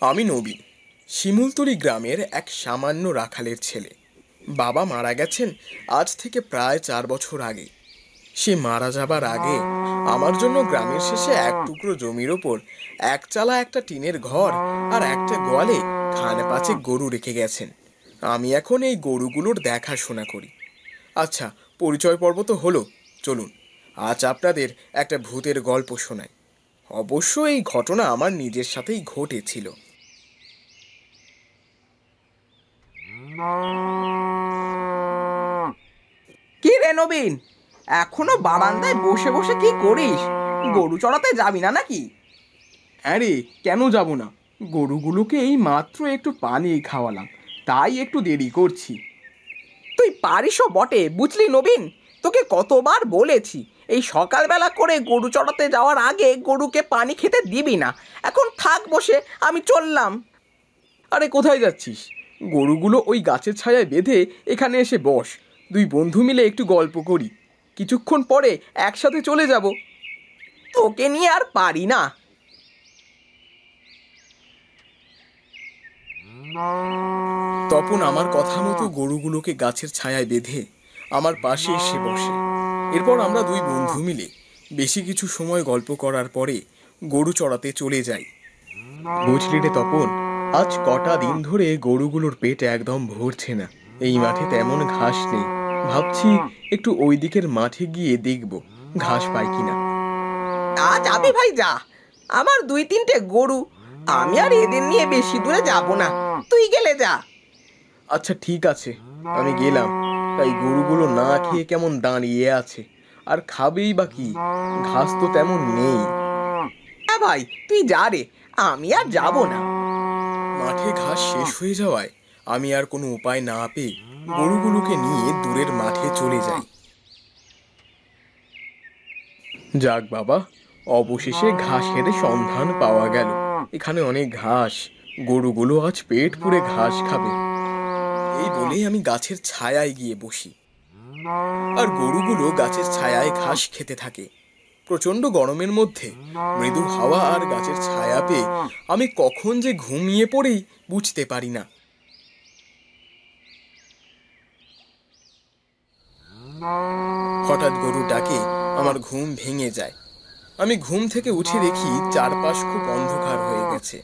আমি নবীন, শিমুলতলি গ্রামের এক সামান্য রাখালের ছেলে। বাবা মারা গেছেন আজ থেকে প্রায় 4 বছর আগে। সে মারা যাবার আগে আমার জন্য গ্রামের শেষে এক টুকরো জমির ওপর একচালা একটা টিনের ঘর আর একটা গোয়ালে খানে পাঁচে গরু রেখে গেছেন। আমি এখন এই গরুগুলোর দেখাশোনা করি। আচ্ছা, পরিচয় পর্ব তো হলো, চলুন আজ আপনাদের একটা ভূতের গল্প শোনাই। অবশ্য এই ঘটনা আমার নিজের সাথেই ঘটেছিল। কি রে নবীন, এখনো বারান্দায় বসে বসে কি করিস? গরু চড়াতে যাবি না নাকি? হ্যাঁ রে, কেন যাব না? গরুগুলোকে এই মাত্র একটু পানি খাওয়ালাম, তাই একটু দেরি করছি। তুই পারিসও বটে, বুঝলি নবীন? তোকে কতবার বলেছি এই সকালবেলা করে গরু চড়াতে যাওয়ার আগে গরুকে পানি খেতে দিবি না। এখন থাক বসে, আমি চললাম। আরে কোথায় যাচ্ছিস? গরুগুলো ওই গাছের ছায়ায় বেঁধে এখানে এসে বস, দুই বন্ধু মিলে একটু গল্প করি। কিছুক্ষণ পরে একসাথে চলে যাব। তোকে নিয়ে আর পারি না। তপন আমার কথা মতো গরুগুলোকে গাছের ছায়ায় বেঁধে আমার পাশে এসে বসে। এরপর আমরা দুই বন্ধু মিলে বেশি কিছু সময় গল্প করার পরে গরু চড়াতে চলে যাই। বুঝলি রে তপন, আজ কটা দিন ধরে গরুগুলোর পেট একদম ভরছে না। এই মাঠে তেমন ঘাস নেই। ভাবছি একটু ওই দিকের মাঠে গিয়ে দেখব ঘাস পাই কিনা। যাবি ভাই যা, আমার 2-3টে গরু, আমি আর এদের নিয়ে বেশি দূরে যাব না, তুই গেলে যা। আচ্ছা ঠিক আছে, আমি গেলাম। তাই গরুগুলো না খেয়ে কেমন দাঁড়িয়ে আছে, আর খাবেই বা কি? ঘাস তো তেমন নেই। হ্যাঁ ভাই, তুই যা রে, আমি আর যাব না। মাঠে ঘাস শেষ হয়ে যাওয়ায় আমি আর কোনো উপায় না পেয়ে গরুগুলোকে নিয়ে দূরের মাঠে চলে যাই। যাক বাবা, অবশেষে ঘাসের সন্ধান পাওয়া গেল। এখানে অনেক ঘাস, গরুগুলো আজ পেট পুরে ঘাস খাবে। এই বলে আমি গাছের ছায়ায় গিয়ে বসি, আর গরুগুলো গাছের ছায়ায় ঘাস খেতে থাকে। প্রচন্ড গরমের মধ্যে মৃদু হাওয়া আর গাছের ছায়া পেয়ে আমি কখন যে ঘুমিয়ে পড়ি বুঝতে পারি না। হঠাৎ গরু ডাকে আমার ঘুম ভেঙে যায়। আমি ঘুম থেকে উঠে দেখি চারপাশ খুব অন্ধকার হয়ে গেছে,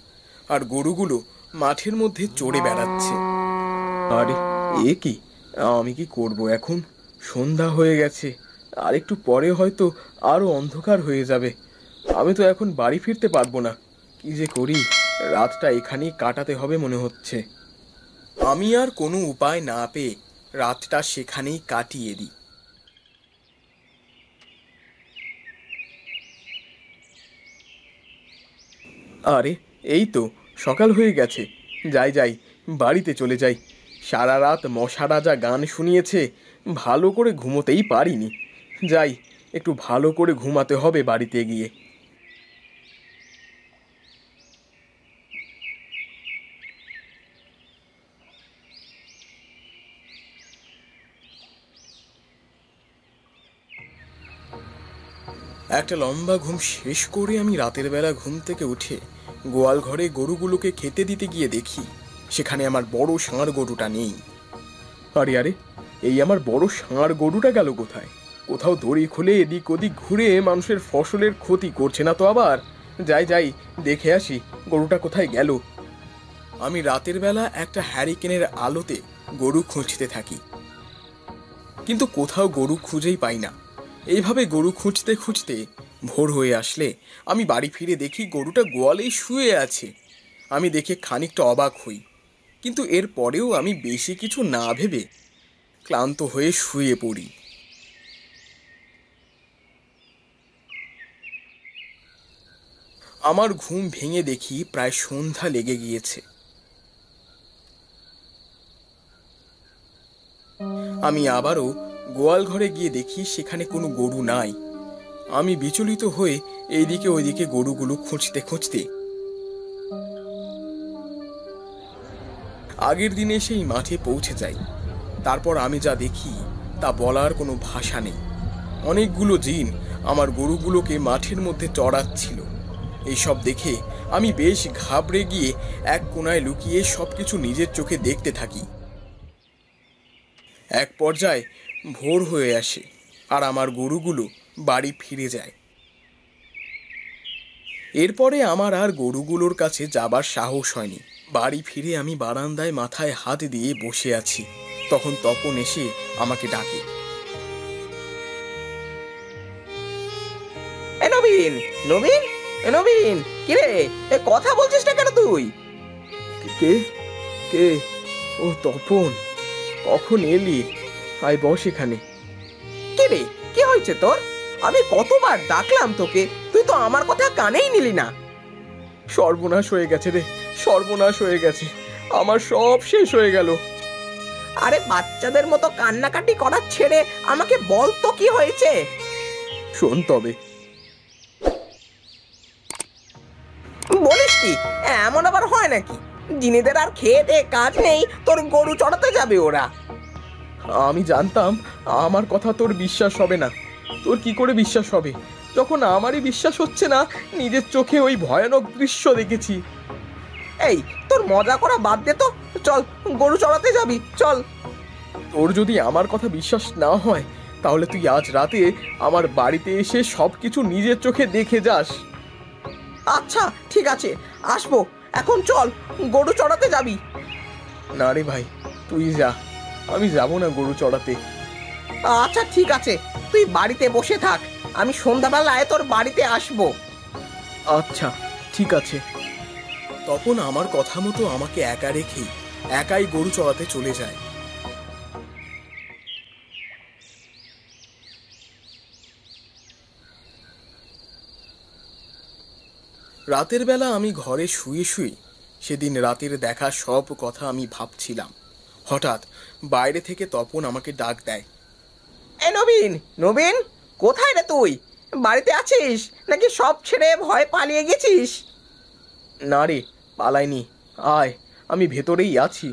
আর গরুগুলো মাঠের মধ্যে চড়ে বেড়াচ্ছে। আরে এ কি, আমি কি করব এখন? সন্ধ্যা হয়ে গেছে, আর একটু পরে হয়তো আরো অন্ধকার হয়ে যাবে। আমি তো এখন বাড়ি ফিরতে পারবো না। কি যে করি, রাতটা এখানেই কাটাতে হবে মনে হচ্ছে। আমি আর কোনো উপায় না পেয়ে রাতটা সেখানেই কাটিয়ে দিই। আরে এই তো সকাল হয়ে গেছে। যাই যাই, বাড়িতে চলে যাই। সারা রাত মশারা যা গান শুনিয়েছে, ভালো করে ঘুমোতেই পারিনি। যাই, একটু ভালো করে ঘুমাতে হবে বাড়িতে গিয়ে। একটা লম্বা ঘুম শেষ করে আমি রাতের বেলা ঘুম থেকে উঠে গোয়াল ঘরে গরুগুলোকে খেতে দিতে গিয়ে দেখি সেখানে আমার বড় ষাঁড় গরুটা নেই। আরে আরে, এই আমার বড় ষাঁড় গরুটা গেল কোথায়? কোথাও দড়ি খুলে এদিক ওদিক ঘুরে মানুষের ফসলের ক্ষতি করছে না তো আবার? যাই যাই, দেখে আসি গরুটা কোথায় গেল। আমি রাতের বেলা একটা হ্যারিকেনের আলোতে গরু খুঁজতে থাকি, কিন্তু কোথাও গরু খুঁজেই পাই না। এইভাবে গরু খুঁজতে খুঁজতে ভোর হয়ে আসলে আমি বাড়ি ফিরে দেখি গরুটা গোয়ালেই শুয়ে আছে। আমি দেখে খানিকটা অবাক হই, কিন্তু এর পরেও আমি বেশি কিছু না ভেবে ক্লান্ত হয়ে শুয়ে পড়ি। আমার ঘুম ভেঙে দেখি প্রায় সন্ধ্যা লেগে গিয়েছে। আমি আবারও গোয়াল ঘরে গিয়ে দেখি সেখানে কোনো গরু নাই। আমি বিচলিত হয়ে এইদিকে ওইদিকে গরুগুলো খুঁজতে খুঁজতে আগের দিনে সেই মাঠে পৌঁছে যাই। তারপর আমি যা দেখি তা বলার কোনো ভাষা নেই। অনেকগুলো জিন আমার গরুগুলোকে মাঠের মধ্যে চড়াচ্ছিল। এইসব দেখে আমি বেশ ঘাবড়ে গিয়ে এক কোণায় লুকিয়ে সবকিছু নিজের চোখে দেখতে থাকি। এক পর্যায়ে ভোর হয়ে আসে আর আমার গরুগুলো বাড়ি ফিরে যায়। এরপরে আমার আর গরুগুলোর কাছে যাবার সাহস হয়নি। বাড়ি ফিরে আমি বারান্দায় মাথায় হাত দিয়ে বসে আছি। তখন তপন এসে আমাকে ডাকে। এ নবীন, নবীন, এ নবীন, কিরে এ কথা বলছিস না কেন তুই? কে কে? ও তপন, কখন এলি? আয় বস এখানে। কিরে কি হয়েছে তোর? আমি কতবার ডাকলাম তোকে, তুই তো আমার কথা কানেই নিলি না। সর্বনাশ হয়ে গেছে রে, সর্বনাশ হয়ে গেছে, আমার সব শেষ হয়ে গেল। আরে বাচ্চাদের মতো কান্নাকাটি করা ছেড়ে আমাকে বল তো কি হয়েছে। শোন তবে। বলিস কি? এমন আবার হয় নাকি? জিনেদের আর খেয়ে দে কাজ নেই, তোর গরু চড়াতে যাবে ওরা। আমি জানতাম আমার কথা তোর বিশ্বাস হবে না। তোর কি করে বিশ্বাস হবে যখন আমারই বিশ্বাস হচ্ছে না? নিজের চোখে ওই ভয়ানক দৃশ্য দেখেছি। এই তোর মজা করা বাদ দে তো, চল গরু চড়াতে যাবি, চল। তোর যদি আমার কথা বিশ্বাস না হয় তাহলে তুই আজ রাতে আমার বাড়িতে এসে সবকিছু নিজের চোখে দেখে যাস। আচ্ছা ঠিক আছে, আসবো। এখন চল গরু চড়াতে যাবি। না রে ভাই, তুই যা, আমি যাব না গরু চড়াতে। আচ্ছা ঠিক আছে, তুই বাড়িতে বসে থাক, আমি সন্ধ্যাবেলায় তোর বাড়িতে আসবো। আচ্ছা ঠিক আছে। তপন আমার কথা মতো আমাকে একা রেখেই একাই গরু চড়াতে চলে যায়। রাতের বেলা আমি ঘরে শুয়ে শুয়ে সেদিন রাতের দেখা সব কথা আমি ভাবছিলাম। হঠাৎ বাইরে থেকে তপন আমাকে ডাক দেয়। এ নবীন, নবীন, কোথায় রে তুই? বাড়িতে আছিস নাকি সব ছেড়ে ভয় পালিয়ে গেছিস? না রে, পালাইনি, আয়, আমি ভেতরেই আছি।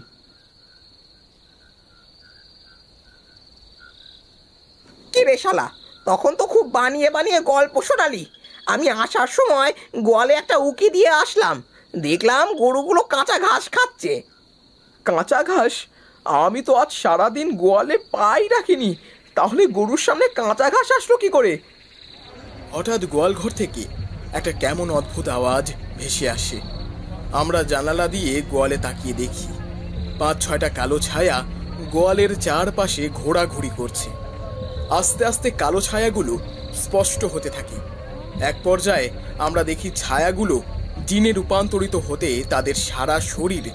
কি রে শালা, তখন তো খুব বানিয়ে বানিয়ে গল্প শোনালি। আমি আসার সময় গোয়ালে একটা উকি দিয়ে আসলাম, দেখলাম গরুগুলো কাঁচা ঘাস খাচ্ছে। কাঁচা ঘাস? আমি তো আজ সারাদিন গোয়ালে পাই রাখিনি, তাহলে গরুর সামনে কাঁচা ঘাস আসলো কি করে? হঠাৎ গোয়াল ঘর থেকে একটা কেমন অদ্ভুত আওয়াজ ভেসে আসে। আমরা জানালা দিয়ে গোয়ালে তাকিয়ে দেখি ৫-৬টা কালো ছায়া গোয়ালের চারপাশে ঘোরাঘুরি করছে। আস্তে আস্তে কালো ছায়াগুলো স্পষ্ট হতে থাকে। এক পর্যায়ে আমরা দেখি ছায়াগুলো জিনে রূপান্তরিত হতে তাদের সারা শরীর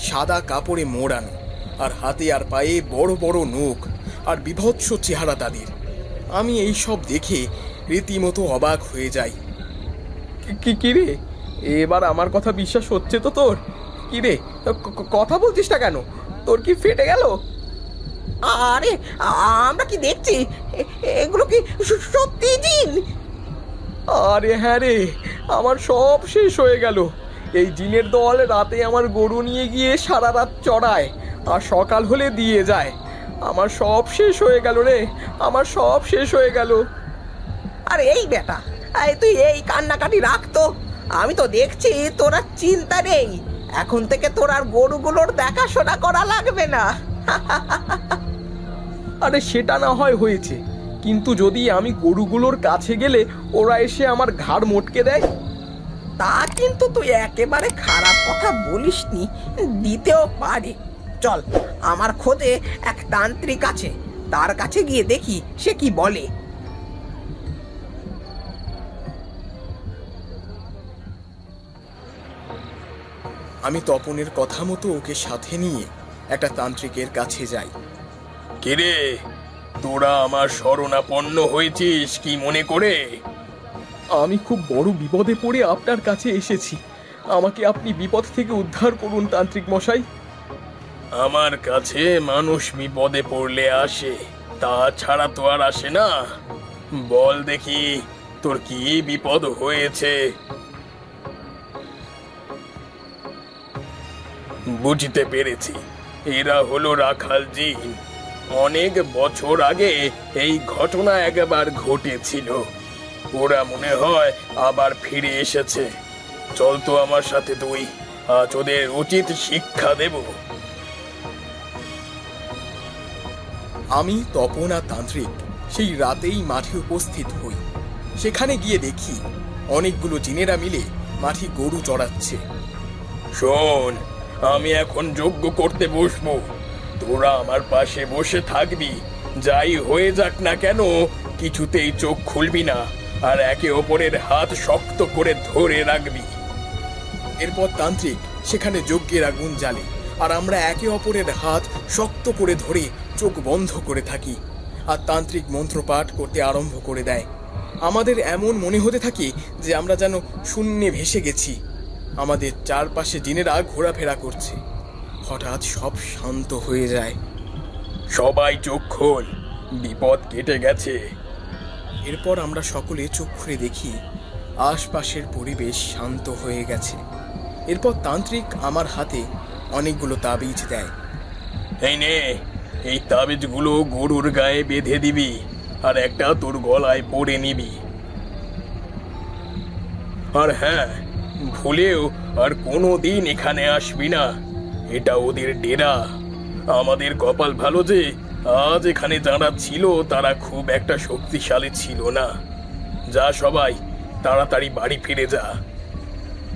সাদা কাপড়ে মোড়ানো, আর হাতে আর পায়ে বড় বড় নখ আর বিভৎস চেহারা তাদের। আমি এই সব দেখে রীতিমতো অবাক হয়ে যাই। কি রে, এবার আমার কথা বিশ্বাস হচ্ছে তো তোর? কি রে, কথা বলছিস না কেন? তোর কি ফেটে গেল? আরে আমরা কি দেখছি? এগুলো কি সত্যি জিন? আরে হ্যাঁ রে, আমার সব শেষ হয়ে গেল। এই জিনের দল রাতে আমার গরু নিয়ে গিয়ে সারা রাত চড়ায় আর সকাল হলে দিয়ে যায়। আমার সব শেষ হয়ে গেল রে, আমার সব শেষ হয়ে গেল। আরে এই বেটা, তুই এই কান্নাকাটি রাখতো। আমি তো দেখছি তোর আর চিন্তা নেই, এখন থেকে তোর আর গরুগুলোর দেখাশোনা করা লাগবে না। আরে সেটা না হয় হয়েছে, কিন্তু যদি আমি গরুগুলোর কাছে গেলে ওরা এসে আমার ঘাড় মটকে দেয়? তা কিন্তু তুই একেবারে খারাপ কথা বলিসনি, দিতেও পারে। চল, আমার খোঁজে এক তান্ত্রিক আছে, তার কাছে গিয়ে দেখি সে কি বলে। আমি তপনের কথা মতো ওকে সাথে নিয়ে একটা তান্ত্রিকের কাছে যাই। কিরে, তোরা আমার শরণাপন্ন হয়েছিস কি মনে করে? আমি খুব বড় বিপদে পড়ে আপনার কাছে এসেছি, আমাকে আপনি বিপদ থেকে উদ্ধার করুন তান্ত্রিক মশাই। আমার কাছে মানুষ বিপদে পড়লে আসে, তাছাড়া তো আর আসে না। বল দেখি তোর কি বিপদ হয়েছে। বুঝতে পেরেছি, এরা হলো রাখাল জিন। অনেক বছর আগে এই ঘটনা একবার ঘটেছিল, ওরা মনে হয় আবার ফিরে এসেছে। চল তো আমার সাথে তুই, আজ ওদের উচিত শিক্ষা দেব। আমি, তপন আর তান্ত্রিক সেই রাতেই মাঠে উপস্থিত হই। সেখানে গিয়ে দেখি অনেকগুলো জিনেরা মিলে মাঠে গরু চড়াচ্ছে। শোন, আমি এখন যজ্ঞ করতে বসবো, তোরা আমার পাশে বসে থাকবি। যাই হয়ে যাক না কেন, কিছুতেই চোখ খুলবি না, আর একে অপরের হাত শক্ত করে ধরে রাখবি। এরপর তান্ত্রিক সেখানে যজ্ঞের আগুন জ্বালে, আর আমরা একে অপরের হাত শক্ত করে ধরে চোখ বন্ধ করে থাকি, আর তান্ত্রিক মন্ত্রপাঠ করতে আরম্ভ করে দেয়। আমাদের এমন মনে হতে থাকে যে আমরা যেন শূন্যে ভেসে গেছি। আমাদের চারপাশে জিনেরা ঘোরাফেরা করছে। হঠাৎ সব শান্ত হয়ে যায়। সবাই চোখ খোল, বিপদ কেটে গেছে। এরপর আমরা সকলে চোখ খুলে দেখি আশপাশের পরিবেশ শান্ত হয়ে গেছে। এরপর তান্ত্রিক আমার হাতে অনেকগুলো তাবিজ দেয়। এই নে, এই তাবিজগুলো গরুর গায়ে বেঁধে দিবি, আর একটা তোর গলায় পরে নিবি। আর হ্যাঁ, ভুলেও আর কোনোদিন এখানে আসবি না, এটা ওদের ডেরা। আমাদের কপাল ভালো যে আজ এখানে যারা ছিল তারা খুব একটা শক্তিশালী ছিল না। যা সবাই তাড়াতাড়ি বাড়ি ফিরে যা।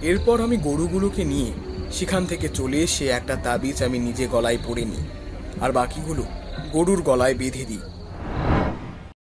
এরপর আমি গরুগুলোকে নিয়ে সেখান থেকে চলে এসে একটা তাবিজ আমি নিজে গলায় পরে নিই, আর বাকিগুলো গরুর গলায় বেঁধে দিই।